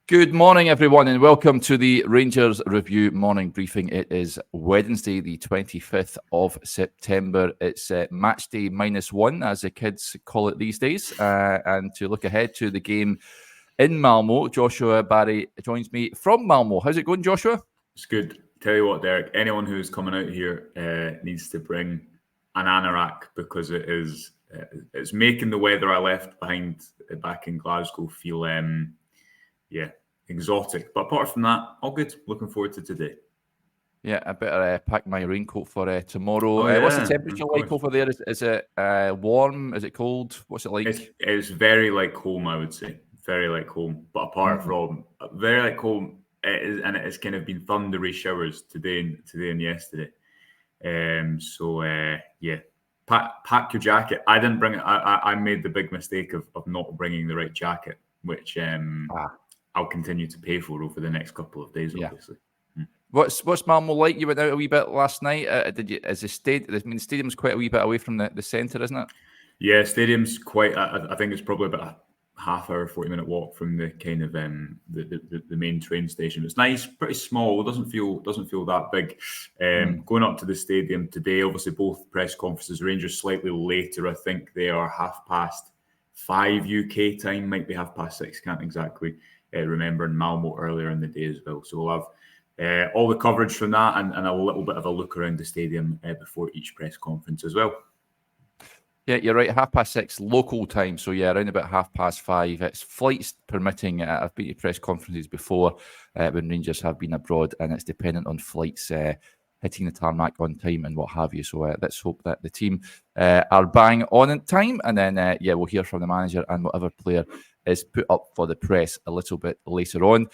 Good morning, everyone, and welcome to the Rangers Review morning briefing. It is Wednesday, the 25th of September. It's match day -1, as the kids call it these days. And to look ahead to the game in Malmo, Joshua Barrie joins me from Malmo. How's it going, Joshua? It's good. Tell you what, Derek, anyone who's coming out here needs to bring an anorak because it's making the weather I left behind back in Glasgow feel exotic. But apart from that, all good. Looking forward to today. Yeah, I better pack my raincoat for tomorrow. Oh, yeah, what's the temperature like over there? Is it warm? Is it cold? What's it like? It's very like home, I would say. Very like home. But apart from very like home, it's kind of been thundery showers today and yesterday. Pack your jacket. I didn't bring it. I made the big mistake of not bringing the right jacket, which I'll continue to pay for over the next couple of days, obviously. What's Malmo like? You went out a wee bit last night. Did you? As the stadium's quite a wee bit away from the centre, isn't it? Yeah, stadium's quite. I think it's probably about a half-hour, 40-minute walk from the kind of the main train station. It's nice, pretty small. It doesn't feel that big. Going up to the stadium today, obviously both press conferences. Rangers slightly later. I think they are 5:30 UK time. Might be 6:30. Can't exactly remember. In Malmo earlier in the day as well. So we'll have all the coverage from that and a little bit of a look around the stadium before each press conference as well. Yeah, you're right. 6:30 local time. So yeah, around about 5:30. It's flights permitting. I've been to press conferences before when Rangers have been abroad, and it's dependent on flights hitting the tarmac on time and what have you. So let's hope that the team are bang on in time, and then we'll hear from the manager and whatever player is put up for the press a little bit later on.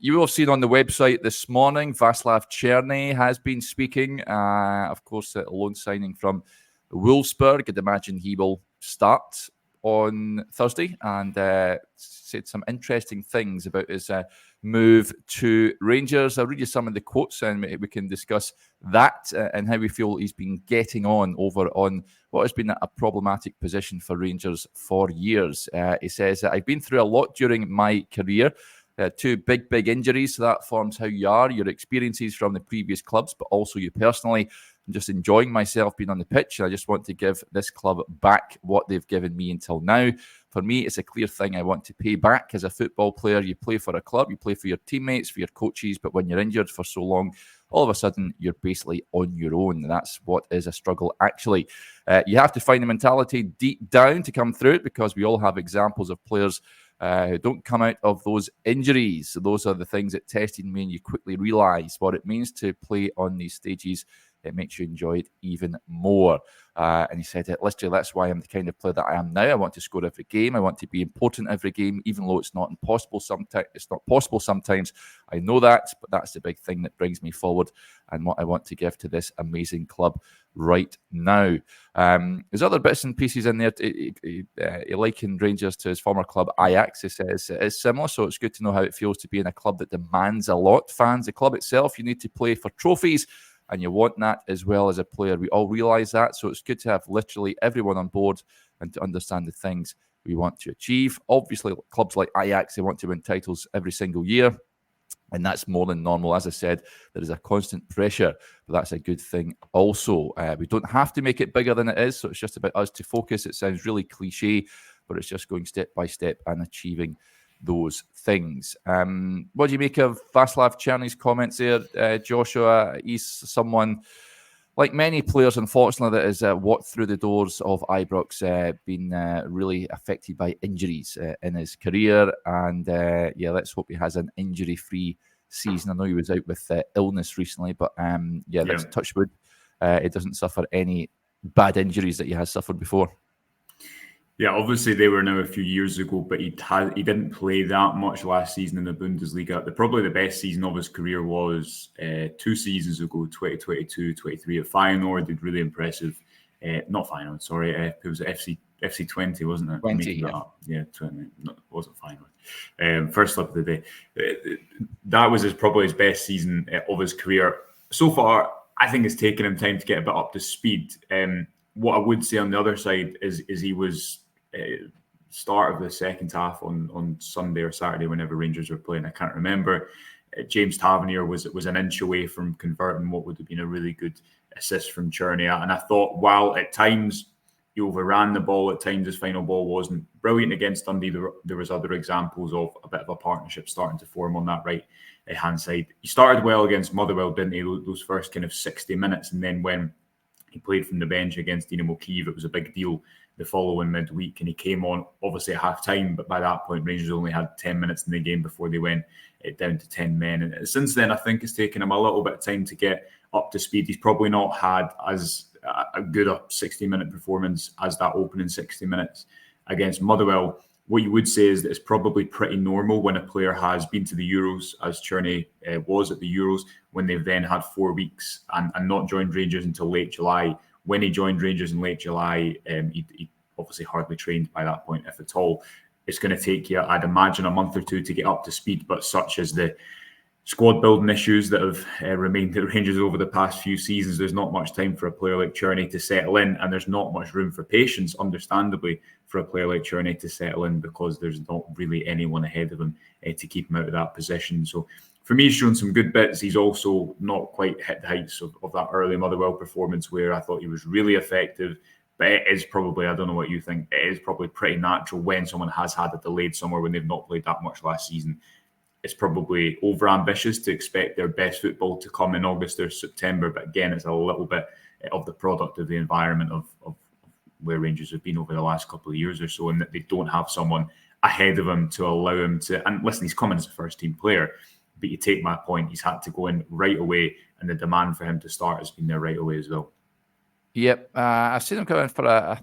You will have seen on the website this morning, Vaclav Cerny has been speaking. Of course, a loan signing from Wolfsburg. I'd imagine he will start on Thursday and said some interesting things about his move to Rangers. I'll read you some of the quotes and we can discuss that and how we feel he's been getting on over on what has been a problematic position for Rangers for years. He says, I've been through a lot during my career. 2 big injuries, so that forms how you are, your experiences from the previous clubs, but also you personally. I'm just enjoying myself being on the pitch, and I just want to give this club back what they've given me until now. For me, it's a clear thing I want to pay back. As a football player, you play for a club, you play for your teammates, for your coaches, but when you're injured for so long, all of a sudden, you're basically on your own. That's what is a struggle, actually. You have to find the mentality deep down to come through it, because we all have examples of players who don't come out of those injuries. So those are the things that tested me, and you quickly realise what it means to play on these stages. It makes you enjoy it even more. And he said, literally, that's why I'm the kind of player that I am now. I want to score every game. I want to be important every game, even though it's not impossible sometimes. It's not possible sometimes. I know that, but that's the big thing that brings me forward and what I want to give to this amazing club right now. There's other bits and pieces in there. He likened Rangers to his former club Ajax. He says it is similar, so it's good to know how it feels to be in a club that demands a lot. Fans, the club itself, you need to play for trophies, and you want that as well as a player. We all realise that, so it's good to have literally everyone on board and to understand the things we want to achieve. Obviously, clubs like Ajax, they want to win titles every single year, and that's more than normal. As I said, there is a constant pressure, but that's a good thing also. We don't have to make it bigger than it is, so it's just about us to focus. It sounds really cliche, but it's just going step by step and achieving those things. What do you make of Vaclav Cerny's comments there, Joshua? He's someone, like many players, unfortunately, that has walked through the doors of Ibrox, been really affected by injuries in his career. And let's hope he has an injury-free season. I know he was out with illness recently, but let's touch wood. He doesn't suffer any bad injuries that he has suffered before. Yeah, obviously they were now a few years ago, but he didn't play that much last season in the Bundesliga. Probably the best season of his career was 2 seasons ago, 2022-23 at Feyenoord. Did really impressive. Not Feyenoord, sorry. It was FC 20, wasn't it? 20, yeah. Yeah, 20. No, it wasn't Feyenoord. First slip of the day. That was probably his best season of his career. So far, I think it's taken him time to get a bit up to speed. What I would say on the other side is he was start of the second half on Sunday or Saturday, whenever Rangers were playing. I can't remember. James Tavernier was an inch away from converting what would have been a really good assist from Cerny. And I thought, while at times he overran the ball, at times his final ball wasn't brilliant against Dundee, there was other examples of a bit of a partnership starting to form on that right hand side. He started well against Motherwell, didn't he? Those first kind of 60 minutes. And then when he played from the bench against Dynamo Kyiv, it was a big deal the following midweek, and he came on obviously at half time, but by that point Rangers only had 10 minutes in the game before they went down to 10 men. And since then, I think it's taken him a little bit of time to get up to speed. He's probably not had as a good a 60-minute performance as that opening 60 minutes against Motherwell. What you would say is that it's probably pretty normal when a player has been to the Euros, as Cerny was at the Euros, when they've then had 4 weeks and not joined Rangers until late July. When he joined Rangers in late July, he obviously hardly trained by that point, if at all. It's going to take you, I'd imagine, a month or two to get up to speed, but such as the squad building issues that have remained at Rangers over the past few seasons, there's not much time for a player like Cerny to settle in, and there's not much room for patience, understandably, for a player like Cerny to settle in, because there's not really anyone ahead of him to keep him out of that position. So for me, he's shown some good bits. He's also not quite hit the heights of that early Motherwell performance where I thought he was really effective. But it is probably, I don't know what you think, it is probably pretty natural when someone has had a delayed summer, when they've not played that much last season. It's probably over-ambitious to expect their best football to come in August or September. But again, it's a little bit of the product of the environment of where Rangers have been over the last couple of years or so, and that they don't have someone ahead of him to allow him to. And listen, he's coming as a first-team player, but you take my point, he's had to go in right away, and the demand for him to start has been there right away as well. Yep, I've seen him come in for a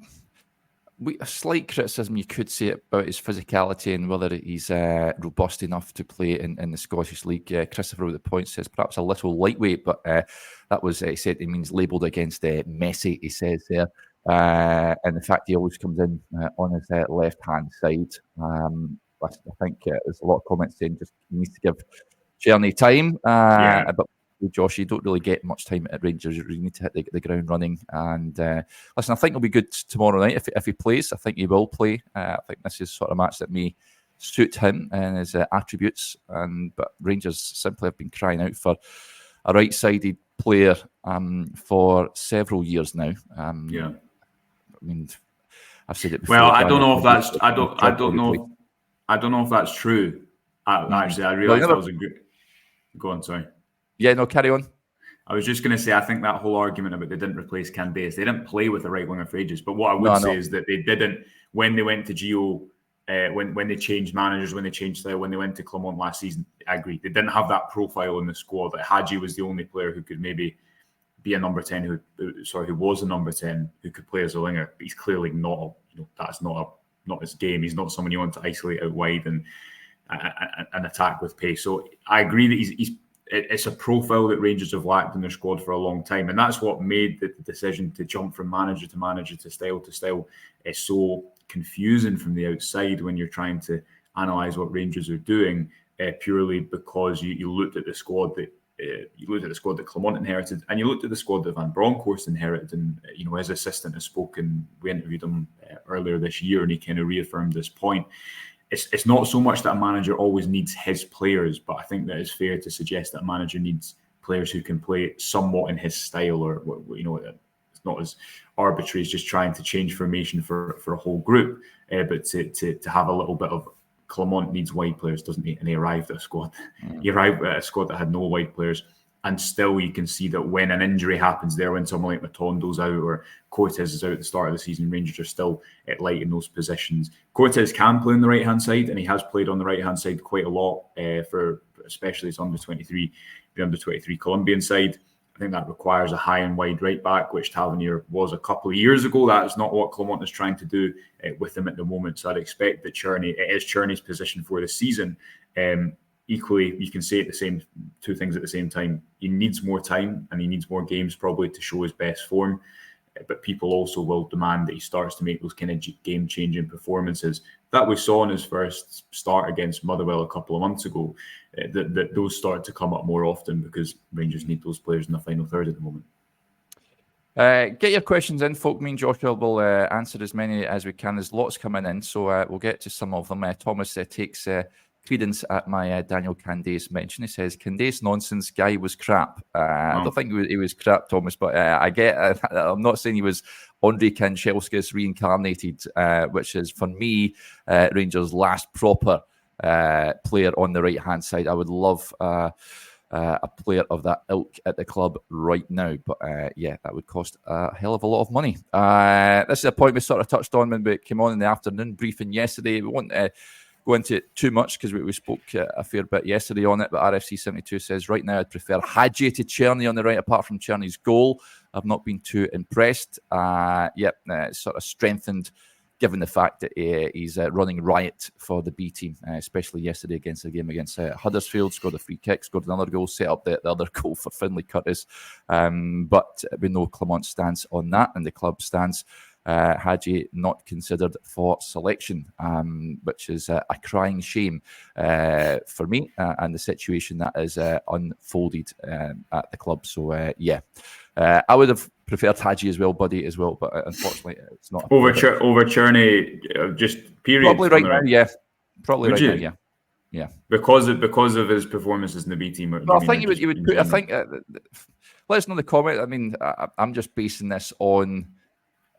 slight criticism, you could say, about his physicality and whether he's robust enough to play in the Scottish League. Christopher with the point says perhaps a little lightweight, but that was, he said, he means labelled against Messi, he says there. And the fact he always comes in on his left-hand side. I think there's a lot of comments saying just he needs to give Cerny time. But Josh, you don't really get much time at Rangers. You need to hit the ground running. And listen, I think he'll be good tomorrow night if he plays. I think he will play. I think this is sort of match that may suit him and his attributes. But Rangers simply have been crying out for a right-sided player for several years now. I mean, I've said it before. Well, I don't know if that's. I don't know if that's true. Actually, I realised that was a good. Go on, sorry. Yeah, no, carry on. I was just going to say, I think that whole argument about they didn't replace Candace, they didn't play with a right winger for ages. But what I would say is that they didn't, when they went to Gio, when they changed managers, when they changed style, when they went to Clermont last season, I agree. They didn't have that profile in the squad. Like Hadji was the only player who could maybe be a number 10, who was a number 10, who could play as a winger. But he's clearly not, that's not his game. He's not someone you want to isolate out wide and attack with pace. So I agree that it's a profile that Rangers have lacked in their squad for a long time. And that's what made the decision to jump from manager to manager to style is so confusing from the outside when you're trying to analyse what Rangers are doing, purely because you looked at the squad that Clermont inherited, and you looked at the squad that Van Bronckhorst inherited. And his assistant has spoken. We interviewed him earlier this year, and he kind of reaffirmed this point. It's not so much that a manager always needs his players, but I think that it's fair to suggest that a manager needs players who can play somewhat in his style, or it's not as arbitrary as just trying to change formation for a whole group, but to have a little bit of. Clermont needs wide players, doesn't he? And he arrived at a squad. He arrived at a squad that had no wide players. And still, you can see that when an injury happens there, when someone like Matondo's out or Cortez is out at the start of the season, Rangers are still at light in those positions. Cortez can play on the right-hand side, and he has played on the right-hand side quite a lot for especially his under-23, the under-23 Colombian side. I think that requires a high and wide right back, which Tavernier was a couple of years ago. That is not what Clermont is trying to do with him at the moment. So I'd expect that it is Cerny's position for the season. Equally, you can say two things at the same time. He needs more time and he needs more games probably to show his best form. But people also will demand that he starts to make those kind of game-changing performances that we saw in his first start against Motherwell a couple of months ago. That those start to come up more often because Rangers need those players in the final third at the moment. Get your questions in, folk. Me and Joshua will answer as many as we can. There's lots coming in, so we'll get to some of them. Thomas takes credence at my Daniel Candace mention. He says, Candace nonsense, guy was crap. I don't think he was crap, Thomas, but I'm not saying he was Andre Kanchelskis reincarnated, which is, for me, Rangers' last proper player on the right-hand side. I would love a player of that ilk at the club right now. But that would cost a hell of a lot of money. This is a point we sort of touched on when we came on in the afternoon briefing yesterday. We won't go into it too much because we spoke a fair bit yesterday on it. But RFC72 says, right now I'd prefer Hadji to Cerny on the right, apart from Cerny's goal. I've not been too impressed. It's sort of strengthened given the fact that he's running riot for the B team, especially yesterday against the game against Huddersfield. Scored a free kick, scored another goal, set up the other goal for Finlay Curtis. But we know Clement's stance on that, and the club stance. Hadji not considered for selection, which is a crying shame for me and the situation that is unfolded at the club. So, I would have preferred Hadji as well, Buddy, as well, but unfortunately it's not. Over Cerny, just period. Probably right now, yeah. Probably would right you? now, yeah. Because of his performances in the B team. Well, I think you would put. I think. Let us know in the comment. I mean, I'm just basing this on.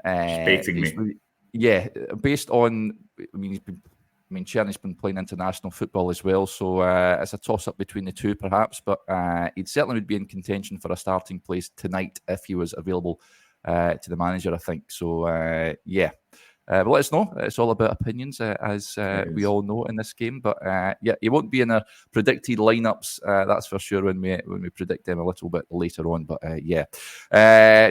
Baiting me. Yeah, based on. Cerny's been playing international football as well, so it's a toss-up between the two, perhaps. But he certainly would be in contention for a starting place tonight if he was available to the manager, I think. So, but let us know. It's all about opinions, as we all know in this game. But he won't be in our predicted lineups. That's for sure when we predict them a little bit later on. But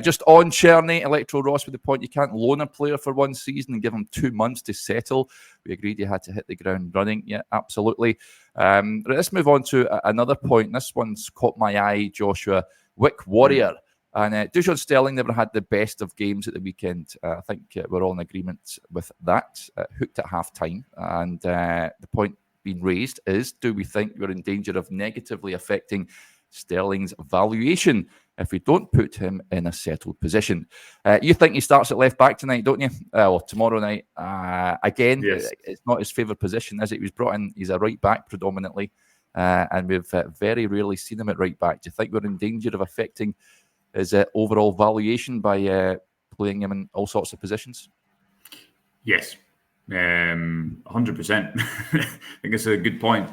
just on Cerny, Electro Ross with the point: you can't loan a player for one season and give him 2 months to settle. We agreed he had to hit the ground running. Yeah, absolutely. Let's move on to another point. This one's caught my eye, Joshua. Wick Warrior. And Dujon Sterling never had the best of games at the weekend. I think we're all in agreement with that. Hooked at half-time. And the point being raised is, do we think we're in danger of negatively affecting Sterling's valuation if we don't put him in a settled position? You think he starts at left-back tonight, don't you? Or tomorrow night. Again, yes. It's not his favourite position, is it? He was brought in, he's a right-back predominantly. And we've very rarely seen him at right-back. Do you think we're in danger of affecting his overall valuation by playing him in all sorts of positions? Yes, 100%. I think it's a good point.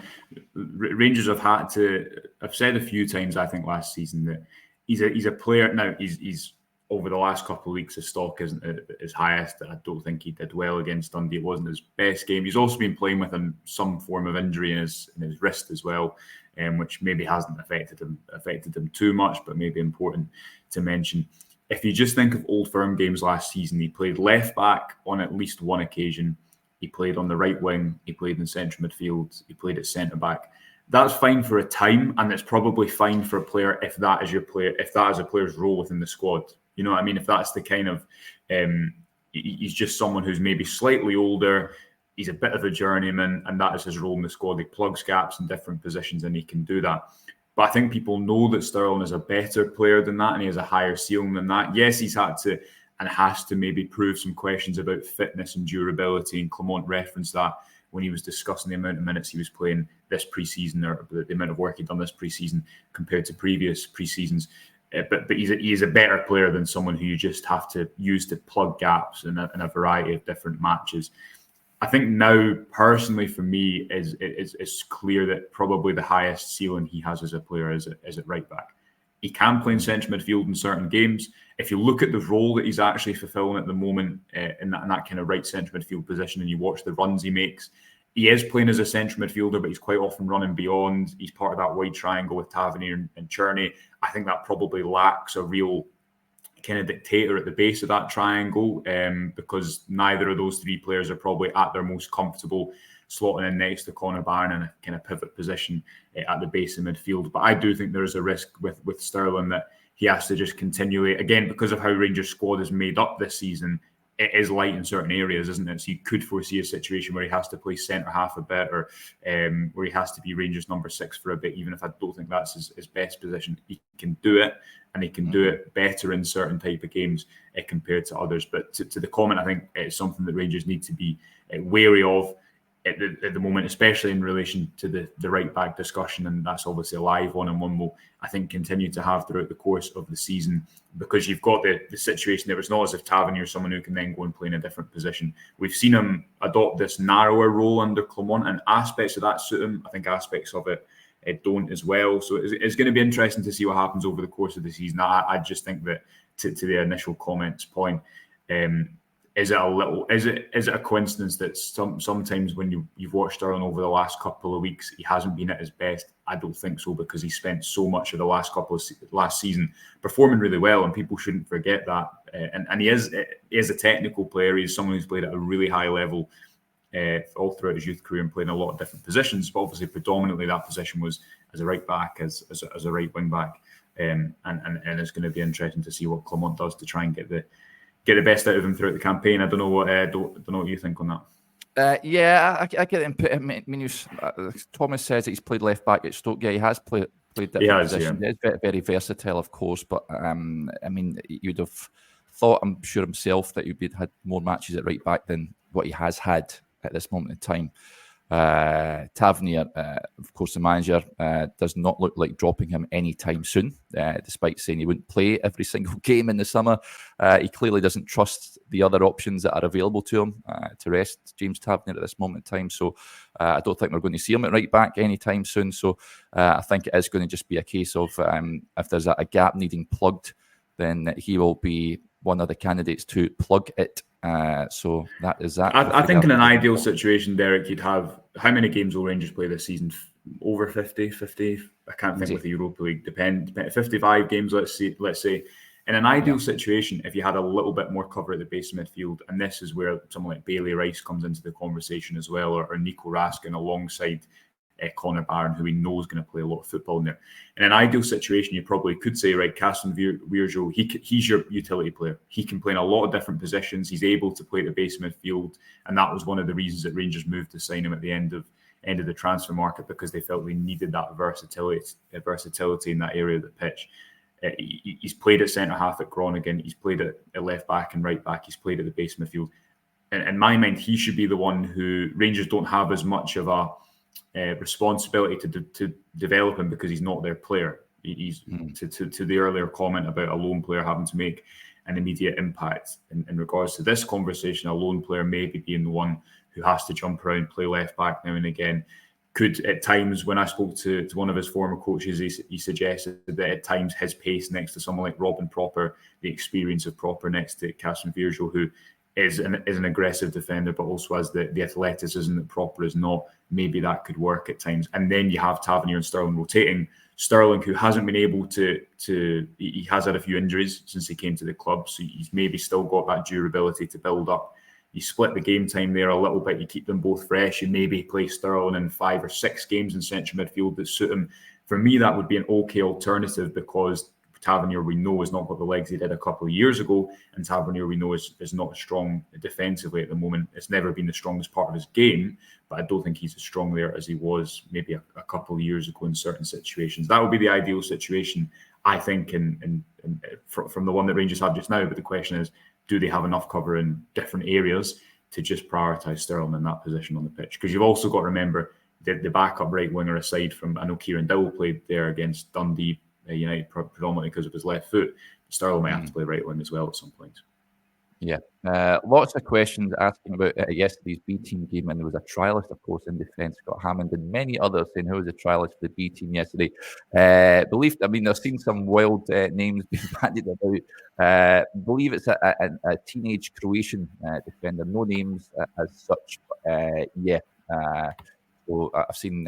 Rangers have had to. I've said a few times, I think, last season that he's a player. Now he's over the last couple of weeks, his stock isn't his highest. I don't think he did well against Dundee. It wasn't his best game. He's also been playing with some form of injury in his wrist as well, which maybe hasn't affected him too much, but maybe important to mention. If you just think of Old Firm games last season, he played left back on at least one occasion. He played on the right wing. He played in central midfield. He played at centre back. That's fine for a time, and it's probably fine for a player if that is a player's role within the squad. You know what I mean? If that's the kind of, he's just someone who's maybe slightly older, he's a bit of a journeyman, and that is his role in the squad. He plugs gaps in different positions, and he can do that. But I think people know that Sterling is a better player than that, and he has a higher ceiling than that. Yes, he's had to and has to maybe prove some questions about fitness and durability, and Clement referenced that when he was discussing the amount of minutes he was playing this pre-season, or the amount of work he'd done this pre-season compared to previous pre-seasons. But he's a better player than someone who you just have to use to plug gaps in a variety of different matches. I think now, personally, for me, it's clear that probably the highest ceiling he has as a player is at right back. He can play in central midfield in certain games. If you look at the role that he's actually fulfilling at the moment in that kind of right central midfield position, and you watch the runs he makes, he is playing as a central midfielder, but he's quite often running beyond. He's part of that wide triangle with Tavernier and Cerny. I think that probably lacks a real kind of dictator at the base of that triangle, because neither of those three players are probably at their most comfortable slotting in next to Conor Barron in a kind of pivot position at the base of midfield. But I do think there is a risk with Sterling that he has to just continually, again, because of how Rangers' squad is made up this season, it is light in certain areas, isn't it? So you could foresee a situation where he has to play centre half a bit, or where he has to be Rangers number 6 for a bit, even if I don't think that's his best position. He can do it, and he can do it better in certain type of games compared to others. But to the comment, I think it's something that Rangers need to be wary of at the moment, especially in relation to the right back discussion, and that's obviously a live one, and one will, I think, continue to have throughout the course of the season, because you've got the situation there. It's not as if Tavernier is someone who can then go and play in a different position. We've seen him adopt this narrower role under Clement, and aspects of that suit him. I think aspects of it don't as well. So it's going to be interesting to see what happens over the course of the season. I just think that to the initial comments point, is it a coincidence that sometimes when you've watched Sterling over the last couple of weeks, he hasn't been at his best? I don't think so, because he spent so much of the last season performing really well, and people shouldn't forget that. And he is a technical player. He's someone who's played at a really high level all throughout his youth career and played in a lot of different positions. But obviously, predominantly that position was as a right back, as a right wing back. And it's going to be interesting to see what Clement does to try and get the best out of him throughout the campaign. I don't know what you think on that. I get input. I mean, Thomas says that he's played left back at Stoke. Yeah, he has played different positions. Yeah. He's very, very versatile, of course. But I mean, you'd have thought, I'm sure himself, that he'd had more matches at right back than what he has had at this moment in time. Tavernier, of course, the manager does not look like dropping him anytime soon, despite saying he wouldn't play every single game in the summer. He clearly doesn't trust the other options that are available to him to rest James Tavernier at this moment in time. So I don't think we're going to see him at right back anytime soon. So I think it is going to just be a case of if there's a gap needing plugged, then he will be one of the candidates to plug it. So that is that. I think in an ideal situation, Derek, you'd have, how many games will Rangers play this season? Over 50? I can't think with the Europa League. Depend 55 games, let's say. In an ideal situation, if you had a little bit more cover at the base of midfield, and this is where someone like Bailey Rice comes into the conversation as well, or Nico Raskin alongside Connor Barron, who we know is going to play a lot of football in there. In an ideal situation, you probably could say, right, Caston Virgil, he's your utility player. He can play in a lot of different positions. He's able to play at the base of midfield, and that was one of the reasons that Rangers moved to sign him at the end of the transfer market, because they felt they needed that versatility in that area of the pitch. He's played at centre half at Groningen. He's played at left back and right back. He's played at the base of midfield. In my mind, he should be the one who Rangers don't have as much of a responsibility to develop him, because he's not their player. He's to the earlier comment about a lone player having to make an immediate impact. In regards to this conversation, a lone player maybe being the one who has to jump around, play left back now and again. Could at times, when I spoke to one of his former coaches, he suggested that at times his pace next to someone like Robin Proper, the experience of Proper next to Caston Virgil, who is an aggressive defender, but also has the athleticism that Proper is not. Maybe that could work at times. And then you have Tavernier and Sterling rotating. Sterling, who hasn't been able to he has had a few injuries since he came to the club, so he's maybe still got that durability to build up. You split the game time there a little bit. You keep them both fresh. You maybe play Sterling in 5 or 6 games in central midfield that suit him. For me, that would be an okay alternative, because Tavernier, we know, has not got the legs he did a couple of years ago, and Tavernier, we know, is not strong defensively at the moment. It's never been the strongest part of his game, but I don't think he's as strong there as he was maybe a couple of years ago in certain situations. That would be the ideal situation, I think, from the one that Rangers have just now. But the question is, do they have enough cover in different areas to just prioritise Sterling in that position on the pitch? Because you've also got to remember that the backup right winger, aside from, I know Kieran Dowell played there against Dundee United predominantly because of his left foot. Sterling might have to play right wing as well at some point. Yeah, lots of questions asking about yesterday's B team game, and there was a trialist, of course, in defence, Scott Hammond, and many others saying who was the trialist for the B team yesterday. I've seen some wild names being bandied about. Believe it's a teenage Croatian defender. No names as such, So I've seen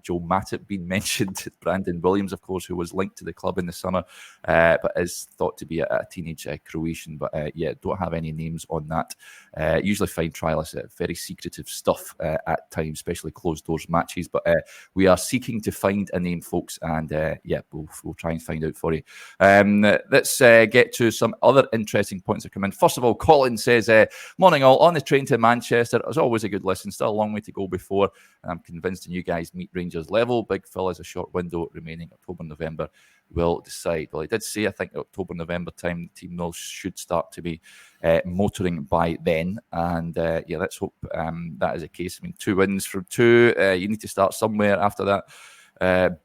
Joe Matip being mentioned, Brandon Williams, of course, who was linked to the club in the summer, but is thought to be a teenage Croatian. But don't have any names on that. Usually find trialists very secretive stuff at times, especially closed doors matches. But we are seeking to find a name, folks, and we'll try and find out for you. Let's get to some other interesting points that come in. First of all, Colin says, morning all, on the train to Manchester. It was always a good listen, still a long way to go before I'm convinced the new guys meet Rangers level. Big Phil has a short window remaining. October, November will decide. Well, he did say, I think October, November time, the team should start to be motoring by then. And let's hope that is the case. I mean, 2 wins from 2. You need to start somewhere after that.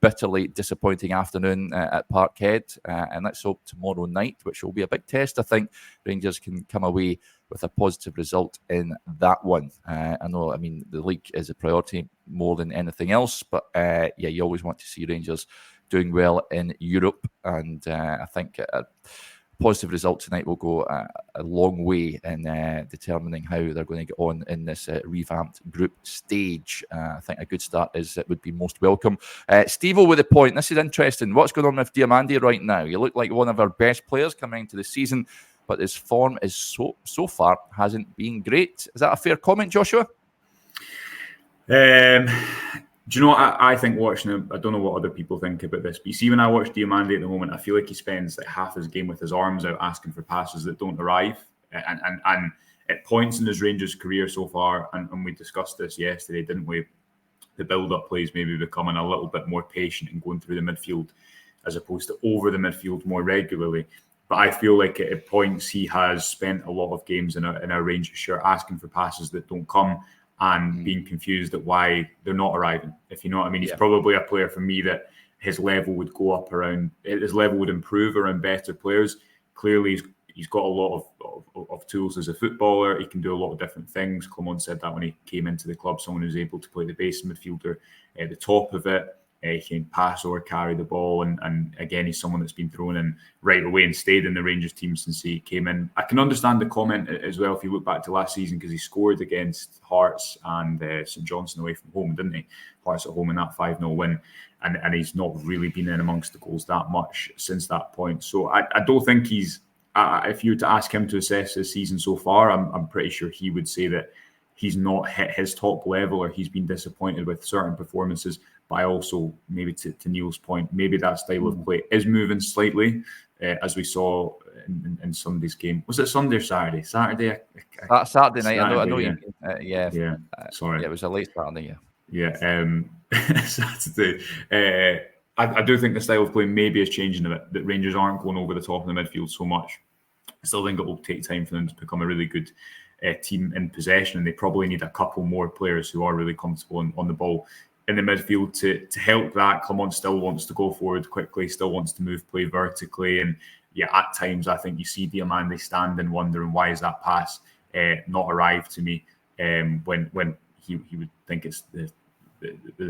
Bitterly disappointing afternoon at Parkhead, and let's hope tomorrow night, which will be a big test, I think Rangers can come away with a positive result in that one. I know, I mean, the league is a priority more than anything else, but you always want to see Rangers doing well in Europe, and I think a positive result tonight will go a long way in determining how they're going to get on in this revamped group stage. I think a good start would be most welcome. Steve-O with a point. This is interesting. What's going on with Diamandi right now? You look like one of our best players coming into the season, but his form is so far hasn't been great. Is that a fair comment, Joshua? Do you know what I think watching him? I don't know what other people think about this, but you see, when I watch Diamandi at the moment, I feel like he spends like half his game with his arms out asking for passes that don't arrive. And at points in his Rangers career so far, and we discussed this yesterday, didn't we? The build-up plays maybe becoming a little bit more patient and going through the midfield as opposed to over the midfield more regularly. But I feel like at points he has spent a lot of games in a Rangers shirt asking for passes that don't come, and being confused at why they're not arriving, if you know what I mean. He's probably a player for me that his level would go up around, his level would improve around better players. Clearly, he's got a lot of tools as a footballer. He can do a lot of different things. Clement said that when he came into the club, someone who's able to play the base midfielder at the top of it. He can pass or carry the ball. And again, he's someone that's been thrown in right away and stayed in the Rangers team since he came in. I can understand the comment as well if you look back to last season, because he scored against Hearts and St Johnstone away from home, didn't he? Hearts at home in that 5-0 win. And he's not really been in amongst the goals that much since that point. So I don't think he's... if you were to ask him to assess his season so far, I'm pretty sure he would say that he's not hit his top level, or he's been disappointed with certain performances. But I also, maybe to Neil's point, maybe that style of play is moving slightly, as we saw in Sunday's game. Was it Sunday or Saturday? Saturday night. Saturday, I know yeah. you mean. Sorry. Yeah, it was a late Saturday, Saturday. I do think the style of play maybe is changing a bit, that Rangers aren't going over the top of the midfield so much. I still think it will take time for them to become a really good team in possession, and they probably need a couple more players who are really comfortable on the ball in the midfield to help that. Clement still wants to go forward quickly, still wants to move play vertically, and at times I think you see Diamandi standing wondering why is that pass not arrived to me when he would think it's the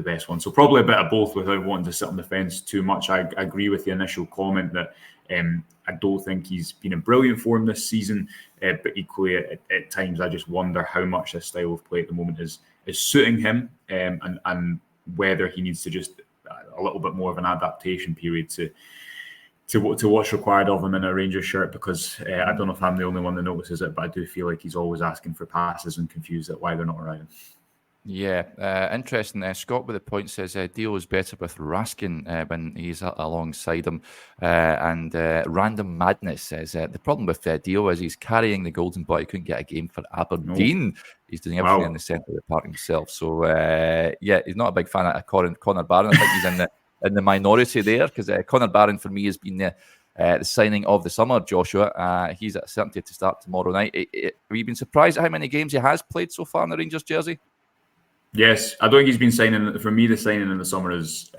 best one. So probably a bit of both without wanting to sit on the fence too much. I agree with the initial comment that I don't think he's been in brilliant form this season, but equally at times I just wonder how much this style of play at the moment is suiting him, and whether he needs to just a little bit more of an adaptation period to what's required of him in a Rangers shirt, because I don't know if I'm the only one that notices it, but I do feel like he's always asking for passes and confused at why they're not arriving. Yeah, interesting. Scott with the point says Dio is better with Raskin when he's alongside him. And Random Madness says the problem with Dio is he's carrying the golden ball. He couldn't get a game for Aberdeen. No. He's doing everything in the centre of the park himself. So, he's not a big fan of Connor Barron. I think he's in the minority there, because Connor Barron for me has been the signing of the summer, Joshua. He's at certainty to start tomorrow night. Have you been surprised at how many games he has played so far in the Rangers jersey? Yes, I don't think he's been signing. For me, the signing in the summer is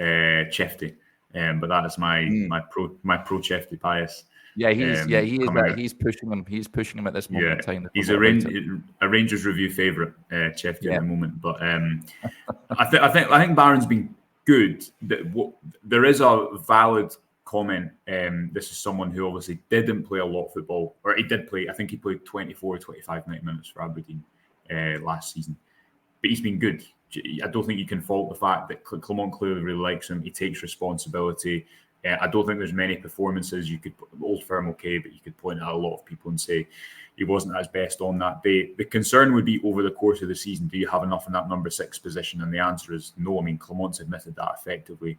Chefty, but that is my pro Chefty bias. Yeah, he's pushing him. He's pushing him at this moment in time. He's a Rangers review favourite, Chefty at the moment. But I think Barron's been good. There is a valid comment. This is someone who obviously didn't play a lot of football, or he did play. I think he played 24, 25 minutes for Aberdeen last season. But he's been good. Do I don't think you can fault the fact that Clement clearly really likes him. He takes responsibility. I don't think there's many performances you could, Old Firm okay, but you could point at a lot of people and say he wasn't at his best on that day. The concern would be over the course of the season, do you have enough in that number 6 position? And the answer is no. I mean, Clement's admitted that effectively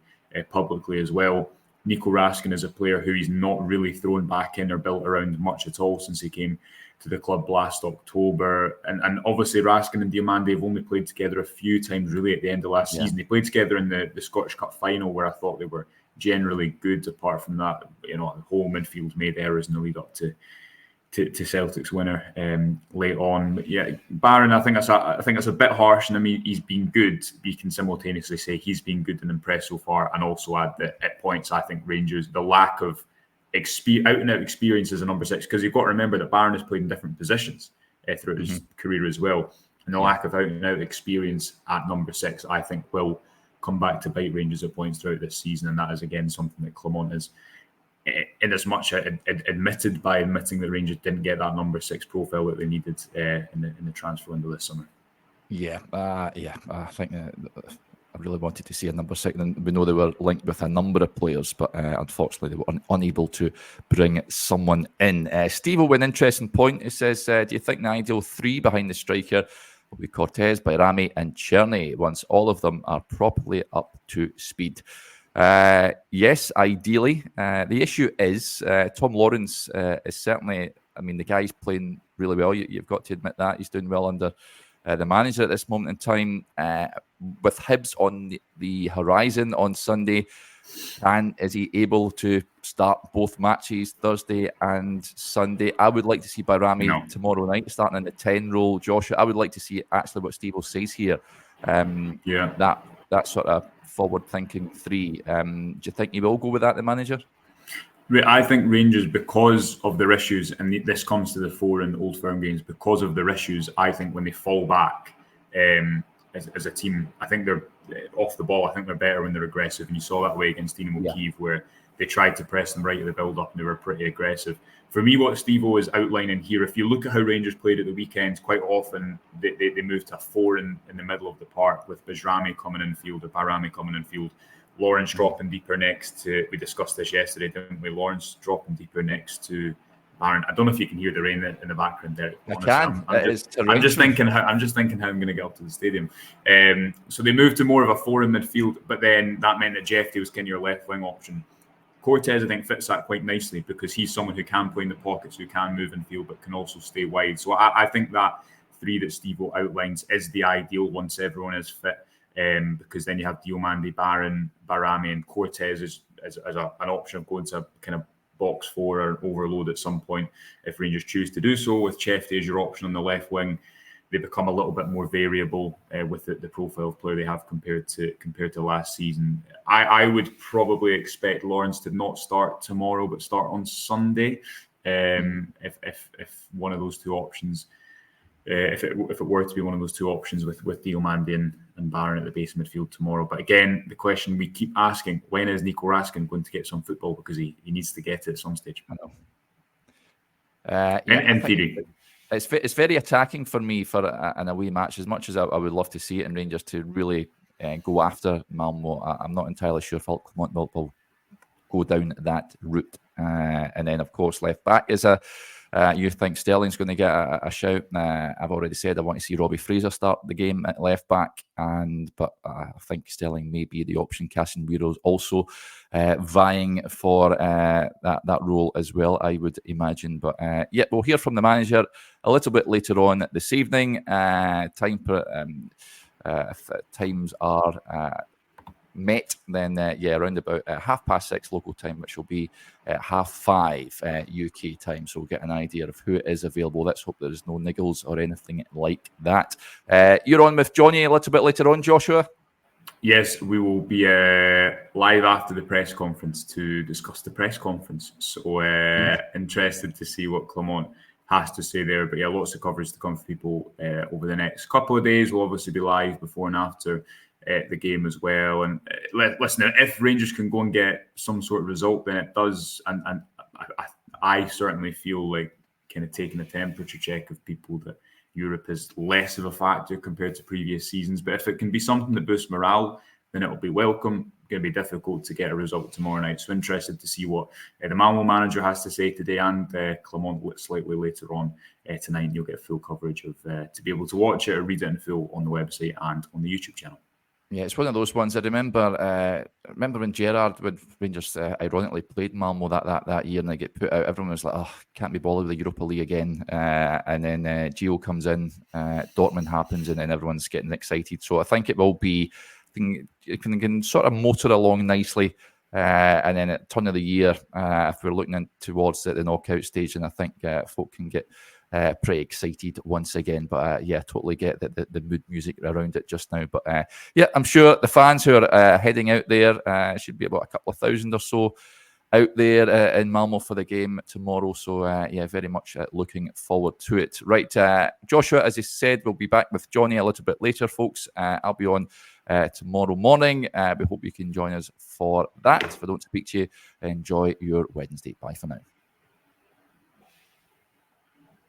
publicly as well. Nico Raskin is a player who he's not really thrown back in or built around much at all since he came to the club last October. And obviously Raskin and Diomande have only played together a few times really at the end of last season. They played together in the Scottish Cup final where I thought they were generally good. Apart from that, the whole midfield made errors in the lead up to Celtic's winner late on. But yeah, Barron, I think that's a bit harsh. And I mean, he's been good. You can simultaneously say he's been good and impressed so far, and also add that at points I think Rangers, the lack of out and out experience as a number 6, because you've got to remember that Barron has played in different positions throughout his career as well, and the lack of out and out experience at number 6 I think will come back to bite Rangers at points throughout this season, and that is again something that Clement is in as much admitted by admitting that Rangers didn't get that number 6 profile that they needed in the transfer window this summer. I think I really wanted to see a number 6, and we know they were linked with a number of players, but unfortunately they were unable to bring someone in. Steve with an interesting point. He says, do you think the ideal 3 behind the striker will be Cortez, Bayrami and Cerny once all of them are properly up to speed? Yes, ideally. The issue is Tom Lawrence is certainly, I mean, the guy's playing really well. You've got to admit that. He's doing well under the manager at this moment in time. With Hibs on the horizon on Sunday, and is he able to start both matches, Thursday and Sunday? I would like to see Bayrami tomorrow night starting in the 10 role. Joshua, I would like to see actually what Steve says here. That sort of forward-thinking 3. Do you think he will go with that, the manager? I think Rangers, because of their issues, and this comes to the fore in the Old Firm games, because of their issues, I think when they fall back as a team, I think they're off the ball. I think they're better when they're aggressive. And you saw that way against Dynamo Kyiv, where they tried to press them right at the build-up and they were pretty aggressive. For me, what Steve-O is outlining here, if you look at how Rangers played at the weekend, quite often they moved to a 4 in the middle of the park with Bajrami coming in field or Bayrami coming in field. Lawrence dropping deeper next to, we discussed this yesterday, didn't we? Lawrence dropping deeper next to Barron. I don't know if you can hear the rain in the background there. Honestly, I'm just thinking how I'm going to get up to the stadium. So they moved to more of a 4 in midfield, but then that meant that Jeffy was kind of your left wing option. Cortez, I think, fits that quite nicely because he's someone who can play in the pockets, who can move in field, but can also stay wide. So I think that 3 that Steve-O outlines is the ideal once everyone is fit. Because then you have Diomande, Barron, Bayrami, and Cortez as an option of going to a kind of box 4 or overload at some point if Rangers choose to do so. With Chefty as your option on the left wing, they become a little bit more variable with the profile of player they have compared to last season. I would probably expect Lawrence to not start tomorrow, but start on Sunday. If one of those two options. If it were to be one of those two options with Diomande and Barron at the base of midfield tomorrow. But again, the question we keep asking, when is Nico Raskin going to get some football? Because he needs to get it at some stage. I know. In theory. It's very attacking for me for an away match. As much as I would love to see it in Rangers to really go after Malmo, I'm not entirely sure if Clement will go down that route. And then, of course, left back is you think Sterling's going to get a shout? I've already said I want to see Robbie Fraser start the game at left back, but I think Sterling may be the option. Casemiro also vying for that role as well, I would imagine. But we'll hear from the manager a little bit later on this evening. If times are met, then around about 6:30 local time, which will be 5:30 UK time. So we'll get an idea of who is available. Let's hope there's no niggles or anything like that. You're on with Johnny a little bit later on, Joshua. Yes, we will be live after the press conference to discuss the press conference. So interested to see what Clement has to say there. But lots of coverage to come for people over the next couple of days. We'll obviously be live before and after the game as well. And listen, if Rangers can go and get some sort of result, then it does. And I certainly feel like kind of taking a temperature check of people that Europe is less of a factor compared to previous seasons. But if it can be something that boosts morale, then it'll be welcome. Going to be difficult to get a result tomorrow night. So interested to see what the Malmo manager has to say today, and Clermont slightly later on tonight. You'll get full coverage of to be able to watch it or read it in full on the website and on the YouTube channel. Yeah, it's one of those ones. I remember when Gerrard, when Rangers ironically played Malmo that year, and they get put out. Everyone was like, "Oh, can't be bothered with the Europa League again." And then Gio comes in, Dortmund happens, and then everyone's getting excited. So I think it will be. I think it can sort of motor along nicely, and then at turn of the year, if we're looking towards the knockout stage, and I think folk can get pretty excited once again. But yeah, totally get the mood music around it just now. But yeah, I'm sure the fans who are heading out there should be about a couple of thousand or so out there in Malmo for the game tomorrow. So yeah, very much looking forward to it. Right, Joshua, as he said, we'll be back with Johnny a little bit later, folks. I'll be on tomorrow morning. We hope you can join us for that. If I don't speak to you, enjoy your Wednesday. Bye for now.